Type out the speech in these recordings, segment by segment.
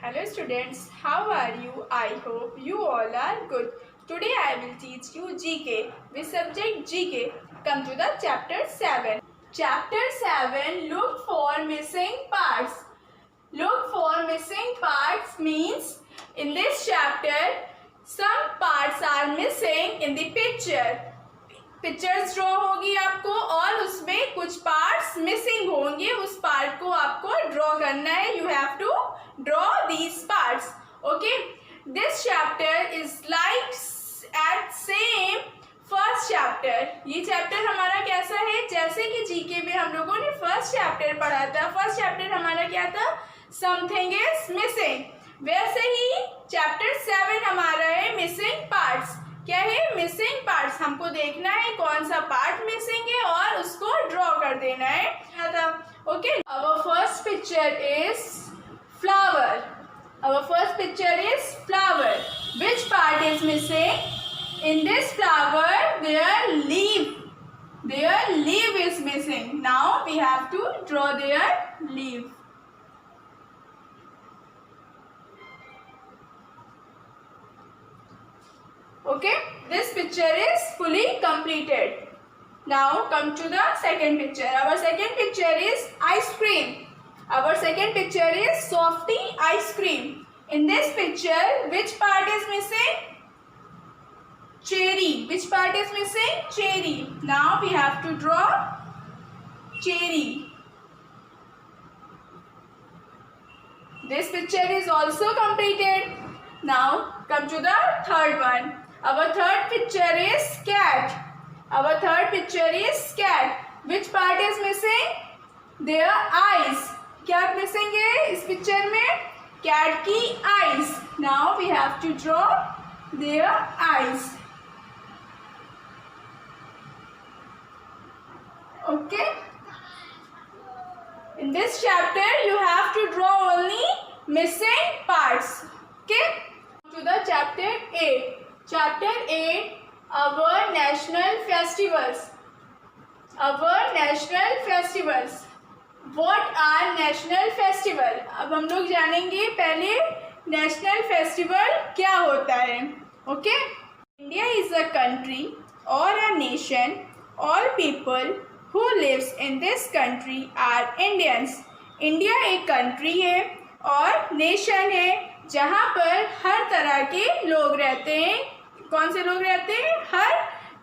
Hello students, how are you? I hope you all are good. Today I will teach you GK with subject GK. Come to the chapter 7. Chapter 7, look for missing parts. Look for missing parts means in this chapter some parts are missing in the picture. Pictures draw होगी आपको और उसमें कुछ parts missing होंगे, उस part को आपको draw करना है. You have to draw these parts. Okay, this chapter is like at same first chapter. ये चैप्टर हमारा कैसा है, जैसे कि जीके में हम लोगों ने फर्स्ट चैप्टर पढ़ा था. फर्स्ट चैप्टर हमारा क्या था, समथिंग इज मिसिंग. वैसे ही चैप्टर 7 हमारा है मिसिंग पार्ट्स. क्या है, मिसिंग पार्ट्स. हमको देखना है कौन सा पार्ट मिसिंग है और उसको ड्रॉ कर देना है. Okay, our first picture is flower. Our first picture is flower. Which part is missing? In this flower there leave is missing. Now we have to draw there leave. Okay, this picture is fully completed. Now come to the second picture. Our second picture is ice cream. Our second picture is softy ice cream. In this picture, which part is missing? Cherry. Which part is missing? Cherry. Now we have to draw cherry. This picture is also completed. Now come to the third one. Our third picture is cat. Our third picture is cat. Which part is missing? Their eyes. क्या missing है इस picture में? Cat की eyes. Now we have to draw their eyes. Okay. In this chapter you have to draw only missing parts. Okay. To the chapter 8. Chapter 8, our national festivals. Our national festivals. What are national festival? अब हम लोग जानेंगे पहले national festival क्या होता है. Okay? India is a country or a nation. All people who lives in this country are Indians. India एक country है और nation है जहाँ पर हर तरह के लोग रहते हैं. कौन से लोग रहते हैं? हर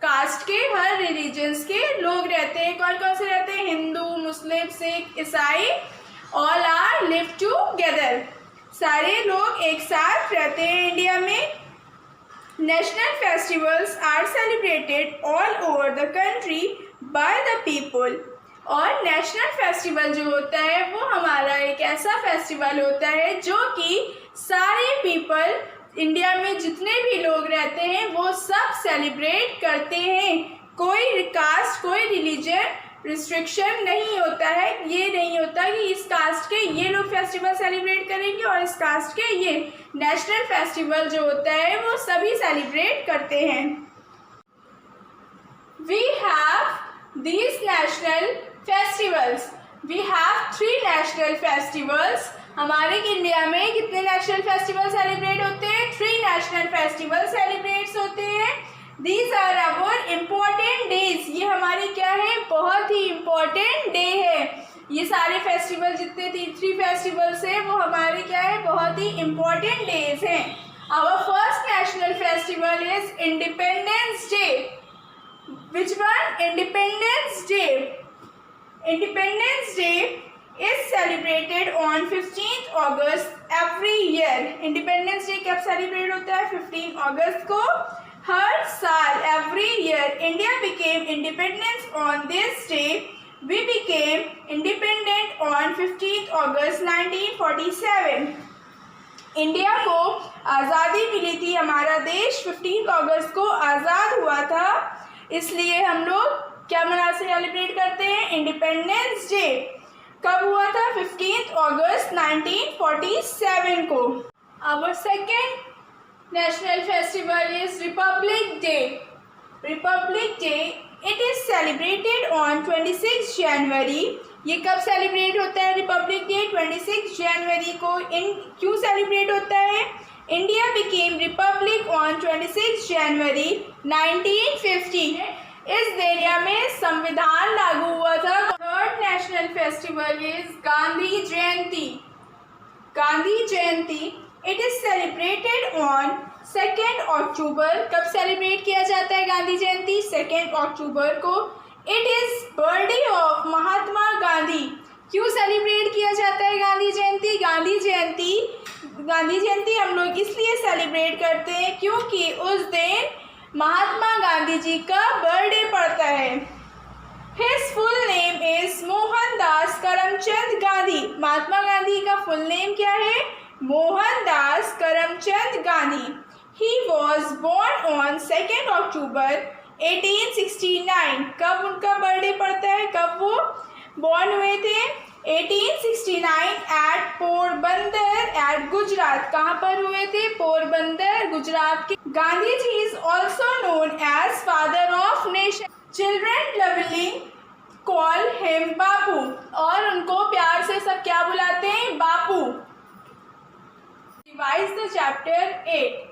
कास्ट के, हर रिलीजन्स के लोग रहते हैं. कौन कौन से रहते हैं? हिंदू, मुस्लिम, सिख, ईसाई. All are live together. सारे लोग एक साथ रहते हैं इंडिया में. National festivals are celebrated all over the country by the people. और नेशनल फेस्टिवल जो होता है वो हमारा एक ऐसा फेस्टिवल होता है जो कि सारे पीपल, इंडिया में जितने भी लोग रहते हैं वो सब सेलिब्रेट करते हैं. कोई कास्ट, कोई रिलीजन रिस्ट्रिक्शन नहीं होता है. ये नहीं होता कि इस कास्ट के ये लोग फेस्टिवल सेलिब्रेट करेंगे और इस कास्ट के ये. नेशनल फेस्टिवल जो होता है वो सभी सेलिब्रेट करते हैं. We have these national festivals. We have 3 national festivals. हमारे इंडिया में कितने नेशनल फेस्टिवल सेलिब्रेट होते हैं? 3 नेशनल फेस्टिवल सेलिब्रेट्स होते हैं. These are our important days. ये हमारी क्या है? बहुत ही इम्पोर्टेंट डे है. ये सारे फेस्टिवल जितने 3 फेस्टिवल्स हैं वो हमारे क्या है? बहुत ही इम्पोर्टेंट डेज हैं. Our first national festival is Independence Day. Which one? Independence Day. Independence Day is celebrated on 15th August every year. Independence Day कब सेलिब्रेट होता है? 15 अगस्त को. हर साल, every year, India became independence on this day. We became independent on 15th August 1947. India को आज़ादी मिली थी. हमारा देश 15 अगस्त को आज़ाद हुआ था. इसलिए हम लोग क्या सेलिब्रेट करते हैं? Independence Day. कब हुआ था? 15 अगस्त 1947 को. Our second national festival is Republic Day. Republic Day, it is celebrated on 26 January. ये कब सेलिब्रेट होता है रिपब्लिक डे? 26 जनवरी को। क्यों सेलिब्रेट होता है? इंडिया बिकेम रिपब्लिक ऑन 26 जनवरी 1950। इस दिन में संविधान लागू हुआ था। Third national festival is Gandhi Jayanti. Gandhi Jayanti it is celebrated on 2 अक्टूबर। कब सेलिब्रेट किया जाता है गांधी जयंती? 2 अक्टूबर को। It is birthday of Mahatma Gandhi. क्यों सेलिब्रेट किया जाता है गांधी जयंती? गांधी जयंती हम लोग इसलिए सेलिब्रेट करते हैं क्योंकि उस दिन महात्मा गांधी जी का बर्थडे पड़ता है। His full name is Mohandas Karamchand Gandhi. Mahatma Gandhi का फुल नेम क्या है? Mohandas Karamchand Gandhi. He was born on 2 अक्टूबर 1869। कब उनका बर्थडे पड़ता है? कब वो बॉर्न हुए थे? 1869 एट पोरबंदर एट गुजरात। कहाँ पर हुए थे? पोरबंदर गुजरात के। Gandhi ji is also known as father of nation. Children lovely call him Bapu. और उनको प्यार से सब क्या बुलाते हैं? Bapu. Revise the chapter 8.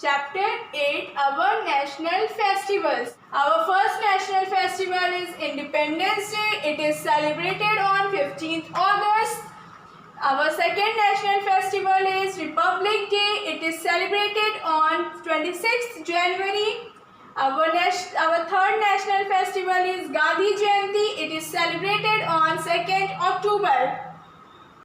Chapter 8, our national festivals. Our first national festival is Independence Day. It is celebrated on 15th August. Our second national festival is Republic Day. It is celebrated on 26th January. Our third national festival is Gandhi Jayanti. It is celebrated on 2nd October.